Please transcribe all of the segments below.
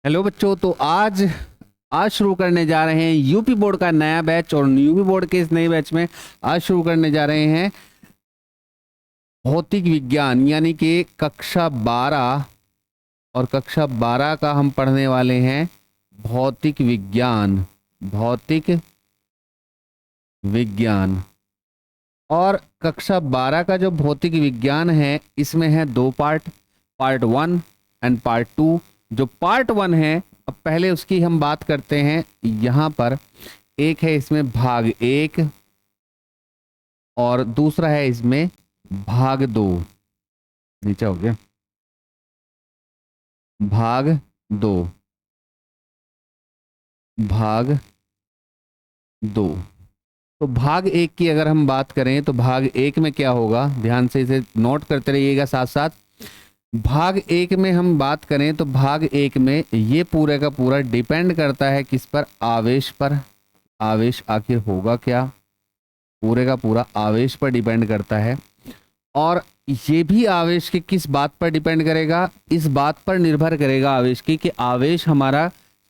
Hello बच्चों, तो आज आज शुरू करने जा रहे हैं यूपी बोर्ड का नया बैच। और यूपी बोर्ड के इस नए बैच में आज शुरू करने जा रहे हैं भौतिक विज्ञान, यानी कि कक्षा 12। और कक्षा 12 का हम पढ़ने वाले हैं भौतिक विज्ञान। भौतिक विज्ञान और कक्षा 12 का जो भौतिक विज्ञान है, इसमें है दो पार्ट, पार्ट 1 एंड पार्ट 2। जो पार्ट 1 है, अब पहले उसकी हम बात करते हैं। यहाँ पर एक है इसमें भाग 1 और दूसरा है इसमें भाग 2। नीचे हो गया भाग 2, भाग 2। तो भाग 1 की अगर हम बात करें तो भाग 1 में क्या होगा, ध्यान से इसे नोट करते रहिएगा साथ साथ। भाग 1 में हम बात करें तो भाग 1 में ये पूरे का पूरा डिपेंड करता है किस पर, आवेश पर। आवेश आखिर होगा क्या, पूरे का पूरा आवेश पर डिपेंड करता है। और ये भी आवेश के किस बात पर डिपेंड करेगा, इस बात पर निर्भर करेगा आवेश की कि आवेश हमारा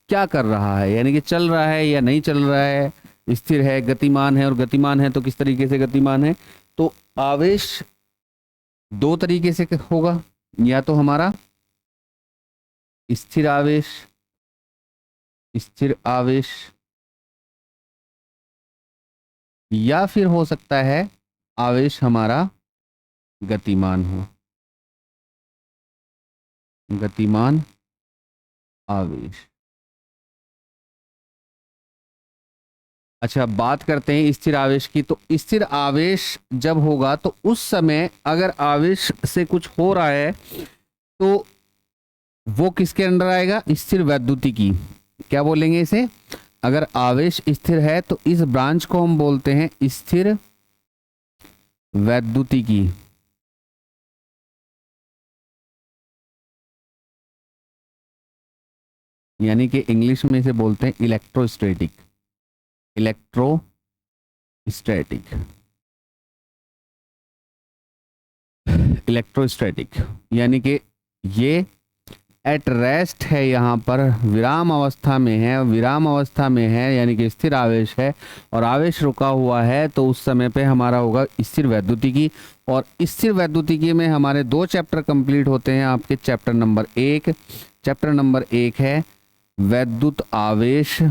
क्या कर रहा है, यानी कि चल रहा है या नहीं चल रहा है, स्थिर है, गतिमान है, और गतिमान है तो किस तरीके से गतिमान है। तो आवेश दो तरीके से होगा, या तो हमारा स्थिर आवेश, स्थिर आवेश, या फिर हो सकता है आवेश हमारा गतिमान हो, गतिमान आवेश। अच्छा, बात करते हैं स्थिर आवेश की। तो स्थिर आवेश जब होगा तो उस समय अगर आवेश से कुछ हो रहा है तो वो किसके अंडर आएगा, स्थिर वैद्युतिकी। क्या बोलेंगे इसे, अगर आवेश स्थिर है तो इस ब्रांच को हम बोलते हैं स्थिर वैद्युतिकी। यानी कि इंग्लिश में इसे बोलते हैं इलेक्ट्रोस्टैटिक, इलेक्ट्रोस्टैटिक, इलेक्ट्रोस्टैटिक। यानी कि ये एट रेस्ट है, यहाँ पर विराम अवस्था में है, विराम अवस्था में है, यानी कि स्थिर आवेश है और आवेश रुका हुआ है, तो उस समय पे हमारा होगा स्थिर वैद्युतिकी। और स्थिर वैद्युतिकी में हमारे दो चैप्टर कंप्लीट होते हैं आपके। चैप्टर नंबर 1 है वैद्युत आवेश,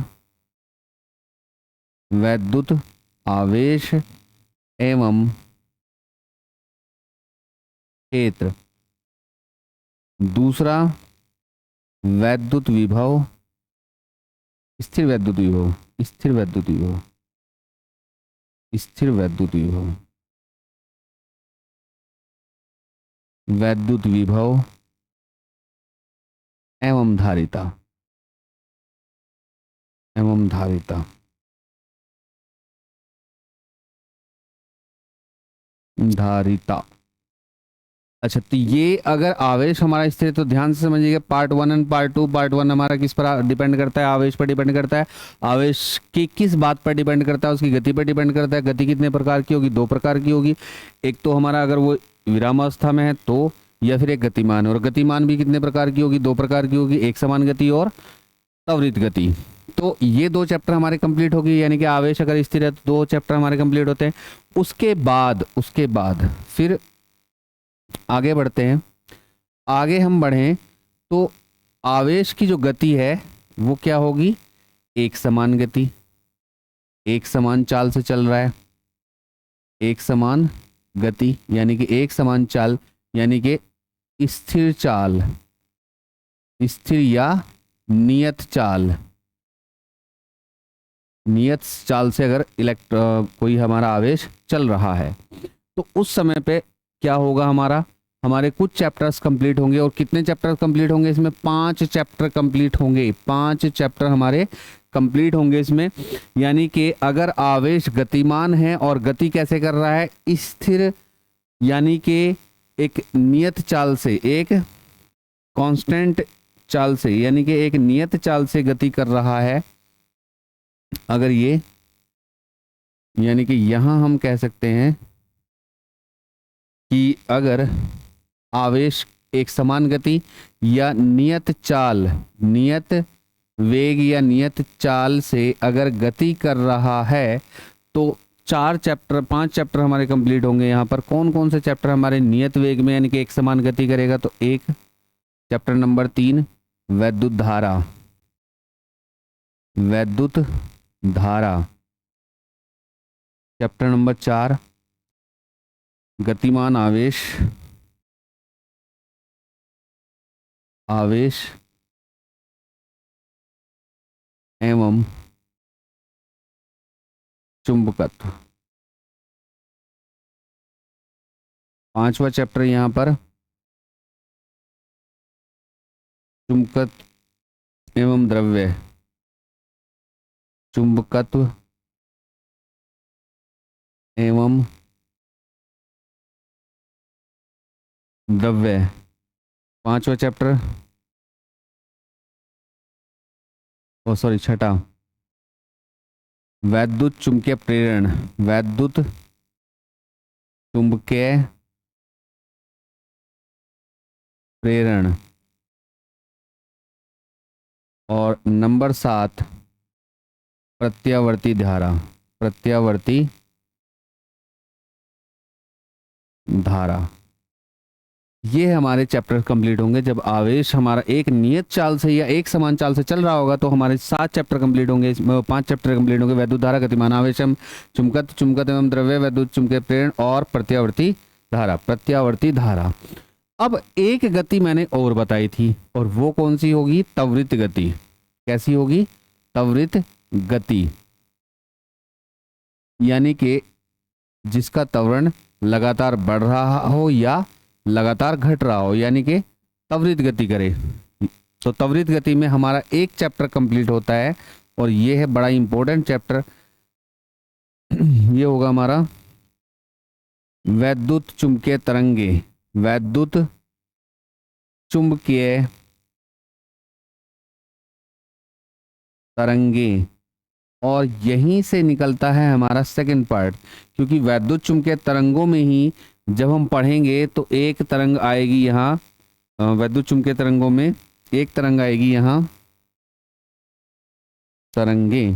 वैद्युत आवेश एवं क्षेत्र। दूसरा वैद्युत विभव, स्थिर वैद्युत विभव, स्थिर वैद्युत विभव, स्थिर वैद्युत विभव, वैद्युत विभव एवं धारिता, एवं धारिता, धारिता। अच्छा, तो ये अगर आवेश हमारा स्थिर है तो ध्यान से समझिएगा, पार्ट 1 एंड पार्ट 2। पार्ट 1 हमारा किस पर डिपेंड करता है, आवेश पर डिपेंड करता है। आवेश की किस बात पर डिपेंड करता है, उसकी गति पर डिपेंड करता है। गति कितने प्रकार की होगी, दो प्रकार की होगी। एक तो हमारा अगर वो विरामावस्था में है तो, या फिर एक गतिमान है। और गतिमान भी कितने प्रकार की होगी, दो प्रकार की होगी, एक समान गति और त्वरित गति। तो ये दो चैप्टर हमारे कंप्लीट होगी, यानी कि आवेश अगर स्थिर है तो दो चैप्टर हमारे कंप्लीट होते हैं। उसके बाद फिर आगे बढ़ते हैं। आगे हम बढ़ें तो आवेश की जो गति है वो क्या होगी, एक समान गति, एक समान चाल से चल रहा है। एक समान गति यानी कि एक समान चाल, यानी कि स्थिर चाल, स्थिर या नियत चाल। नियत चाल से अगर कोई हमारा आवेश चल रहा है तो उस समय पे क्या होगा, हमारे कुछ चैप्टर्स कंप्लीट होंगे। और कितने चैप्टर कंप्लीट होंगे इसमें, 5 चैप्टर कंप्लीट होंगे, 5 चैप्टर हमारे कंप्लीट होंगे इसमें। यानी कि अगर आवेश गतिमान है और गति कैसे कर रहा है, स्थिर, यानी कि एक नियत चाल से, एक कांस्टेंट चाल से, यानी कि एक नियत चाल से गति कर रहा है। अगर ये, यानी कि यहां हम कह सकते हैं कि अगर आवेश एक समान गति या नियत चाल, नियत वेग या नियत चाल से अगर गति कर रहा है तो 5 चैप्टर हमारे कंप्लीट होंगे। यहाँ पर कौन कौन से चैप्टर हमारे नियत वेग में यानी कि एक समान गति करेगा? तो एक चैप्टर नंबर 3 वैद्युत धारा, वैद्युत धारा। चैप्टर नंबर 4 गतिमान आवेश, आवेश एवं चुंबकत्व। 5वां चैप्टर यहाँ पर चुंबकत्व एवं द्रव्य, चुंबकत्व एवं द्रव्य। 5वां चैप्टर, ओ सॉरी 6ठा वैद्युत चुंबकीय प्रेरण, वैद्युत चुंबकीय प्रेरण। और नंबर 7 प्रत्यावर्ती धारा, प्रत्यावर्ती धारा। ये हमारे चैप्टर कंप्लीट होंगे। जब आवेश हमारा एक नियत चाल से या एक समान चाल से चल रहा होगा तो हमारे 7 चैप्टर कंप्लीट होंगे, 5 चैप्टर कंप्लीट होंगे। वैद्युत धारा, गतिमान आवेश, चुंबकत्व, चुंबकत्व एवं द्रव्य, वैद्युत चुंबकीय प्रेरण और प्रत्यावर्ती धारा, प्रत्यावर्ती धारा। अब एक गति मैंने और बताई थी, और वो कौन सी होगी? त्वरित गति। कैसी होगी? त्वरित गति, यानी कि जिसका त्वरण लगातार बढ़ रहा हो या लगातार घट रहा हो, यानी कि त्वरित गति करे। तो त्वरित गति में हमारा एक चैप्टर कंप्लीट होता है, और ये है बड़ा इंपॉर्टेंट चैप्टर। ये होगा हमारा वैद्युत चुंबकीय तरंगे, वैद्युत चुंबकीय तरंगे। और यहीं से निकलता है हमारा सेकंड पार्ट, क्योंकि वैद्युत चुंबकीय तरंगों में ही जब हम पढ़ेंगे तो एक तरंग आएगी यहाँ, वैद्युत चुंबकीय तरंगों में एक तरंग आएगी यहाँ, तरंगे,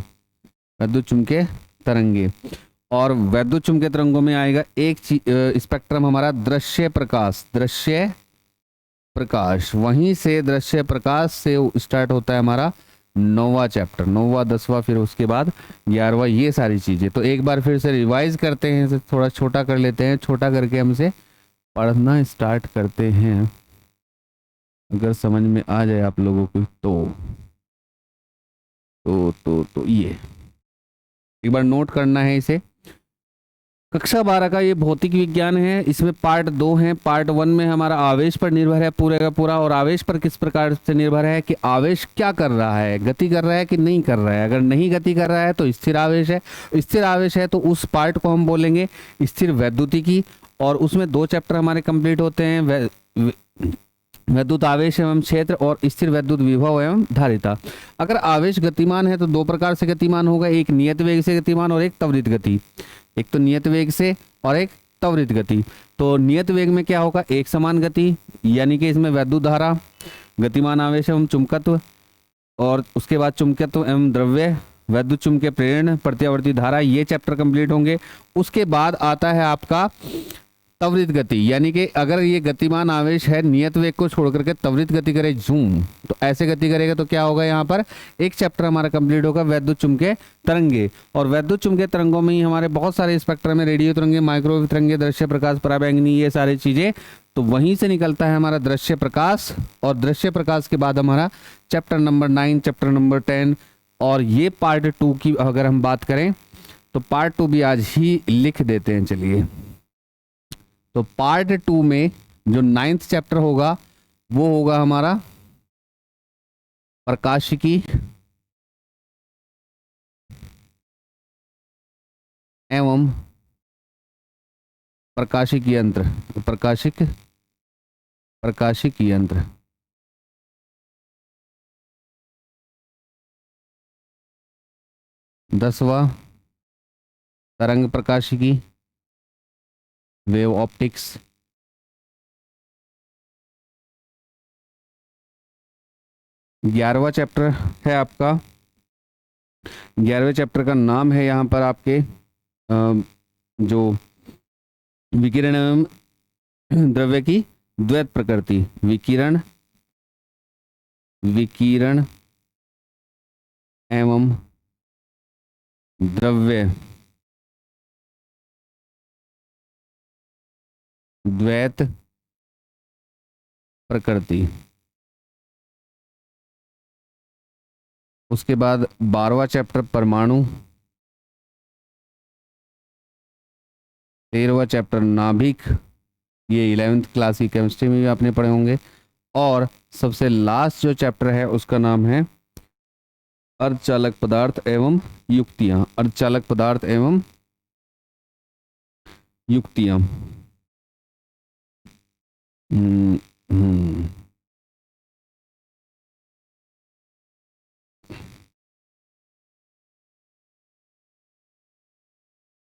वैद्युत चुंबकीय तरंगे। और वैद्युत चुंबकीय तरंगों में आएगा एक स्पेक्ट्रम हमारा दृश्य प्रकाश, दृश्य प्रकाश। वहीं से दृश्य प्रकाश से स्टार्ट होता है हमारा 9वां चैप्टर, 9वां 10वां, फिर उसके बाद 11वां, ये सारी चीजें। तो एक बार फिर से रिवाइज करते हैं, थोड़ा छोटा कर लेते हैं, छोटा करके हमसे पढ़ना स्टार्ट करते हैं। अगर समझ में आ जाए आप लोगों को तो ये एक बार नोट करना है इसे। कक्षा 12 का ये भौतिक विज्ञान है। इसमें पार्ट 2 है। पार्ट 1 में हमारा आवेश पर निर्भर है पूरे का पूरा, और आवेश पर किस प्रकार से निर्भर है कि आवेश क्या कर रहा है, गति कर रहा है कि नहीं कर रहा है। अगर नहीं गति कर रहा है तो स्थिर आवेश है, स्थिर आवेश है तो उस पार्ट को हम बोलेंगे स्थिर वैद्युतिकी। और उसमें 2 चैप्टर हमारे कंप्लीट होते हैं, वैद्युत आवेश एवं क्षेत्र और स्थिर वैद्युत विभव एवं धारिता। अगर आवेश गतिमान है तो 2 प्रकार से गतिमान होगा, एक नियत वेग से गतिमान और एक त्वरित गति। एक तो नियत वेग से और एक त्वरित गति। तो नियत वेग में क्या होगा? एक समान गति, यानी कि इसमें वैद्युत धारा, गतिमान आवेश एवं चुंबकत्व, और उसके बाद चुंबकत्व एवं द्रव्य, वैद्युत चुंबकीय प्रेरण, प्रत्यावर्ती धारा, ये चैप्टर कंप्लीट होंगे। उसके बाद आता है आपका त्वरित गति, यानी कि अगर ये गतिमान आवेश है, नियत वेग को छोड़ करके त्वरित गति करे झूम, तो ऐसे गति करेगा तो क्या होगा? यहाँ पर एक चैप्टर हमारा कंप्लीट होगा, वैद्युत चुंबकीय तरंगे। और वैद्युत चुंबकीय तरंगों में ही हमारे बहुत सारे स्पेक्ट्रम में, रेडियो तरंगे, माइक्रोवेव तरंगे, दृश्य प्रकाश, पराबैंगनी, ये सारी चीजें। तो वहीं से निकलता है हमारा दृश्य प्रकाश, और दृश्य प्रकाश के बाद हमारा चैप्टर नंबर 9, चैप्टर नंबर 10। और ये पार्ट 2 की अगर हम बात करें तो पार्ट 2 भी आज ही लिख देते हैं। चलिए, तो पार्ट 2 में जो 9th चैप्टर होगा वो होगा हमारा प्रकाशिकी एवं प्रकाशिक यंत्र, प्रकाशिक यंत्र। 10वां तरंग प्रकाशिकी, वेव ऑप्टिक्स। 11वां चैप्टर है आपका, 11वें चैप्टर का नाम है यहाँ पर आपके जो विकिरण एवं द्रव्य की द्वैत प्रकृति, विकिरण विकिरण एवं द्रव्य द्वैत प्रकृति। उसके बाद 12वां चैप्टर परमाणु, 13वां चैप्टर नाभिक, ये 11th क्लास की केमिस्ट्री में भी आपने पढ़े होंगे। और सबसे लास्ट जो चैप्टर है उसका नाम है अर्धचालक पदार्थ एवं युक्तियां, अर्धचालक पदार्थ एवं युक्तियां।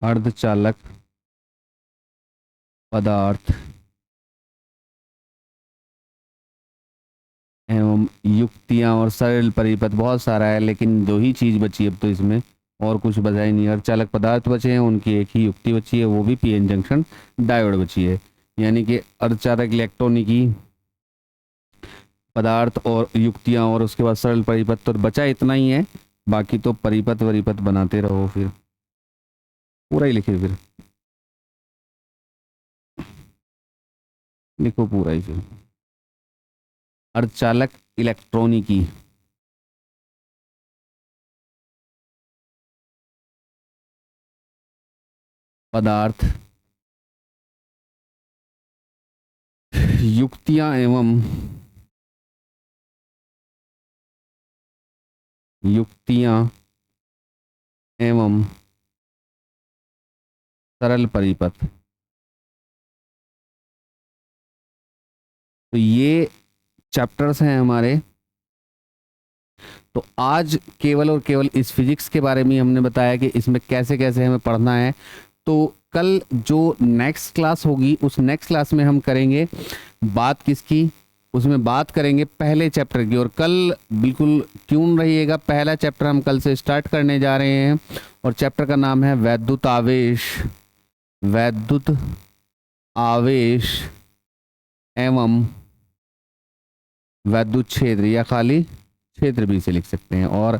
अर्धचालक पदार्थ एवं युक्तियां और सरल परिपथ, बहुत सारा है लेकिन दो ही चीज बची अब तो इसमें, और कुछ बचा ही नहीं। अर्धचालक पदार्थ बचे हैं, उनकी एक ही युक्ति बची है, वो भी पीएन जंक्शन डायोड बची है। यानी कि अर्धचालक इलेक्ट्रॉनिकी पदार्थ और युक्तियां और उसके बाद सरल परिपथ, तो बचा इतना ही है। बाकी तो परिपथ वरिपथ बनाते रहो, फिर पूरा ही लिखे, फिर लिखो पूरा ही। फिर अर्धचालक इलेक्ट्रॉनिकी पदार्थ, युक्तियां एवं सरल परिपथ। तो ये चैप्टर्स हैं हमारे। तो आज केवल और केवल इस फिजिक्स के बारे में हमने बताया कि इसमें कैसे कैसे हमें पढ़ना है। तो कल जो नेक्स्ट क्लास होगी उस नेक्स्ट क्लास में हम करेंगे बात किसकी, उसमें बात करेंगे पहले चैप्टर की। और कल बिल्कुल ट्यून रहिएगा, पहला चैप्टर हम कल से स्टार्ट करने जा रहे हैं और चैप्टर का नाम है वैद्युत आवेश, वैद्युत आवेश एवं वैद्युत क्षेत्र, या खाली क्षेत्र भी इसे लिख सकते हैं। और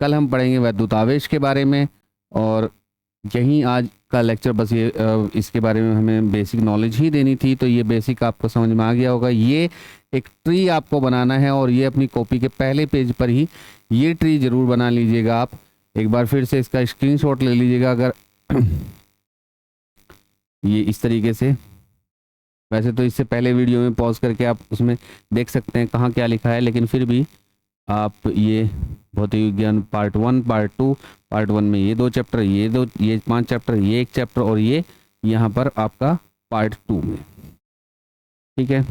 कल हम पढ़ेंगे वैद्युत आवेश के बारे में। और यहीं आज का लेक्चर बस ये इसके बारे में हमें बेसिक नॉलेज ही देनी थी, तो ये बेसिक आपको समझ में आ गया होगा। ये एक ट्री आपको बनाना है और ये अपनी कॉपी के पहले पेज पर ही ये ट्री जरूर बना लीजिएगा। आप एक बार फिर से इसका स्क्रीनशॉट ले लीजिएगा अगर ये इस तरीके से। वैसे तो इससे पहले वीडियो में पॉज करके आप उसमें देख सकते हैं कहाँ क्या लिखा है, लेकिन फिर भी आप ये भौतिक विज्ञान पार्ट 1 पार्ट 2, पार्ट 1 में ये 2 चैप्टर, ये 5 चैप्टर, ये 1 चैप्टर और ये यहाँ पर आपका पार्ट 2 में। ठीक है।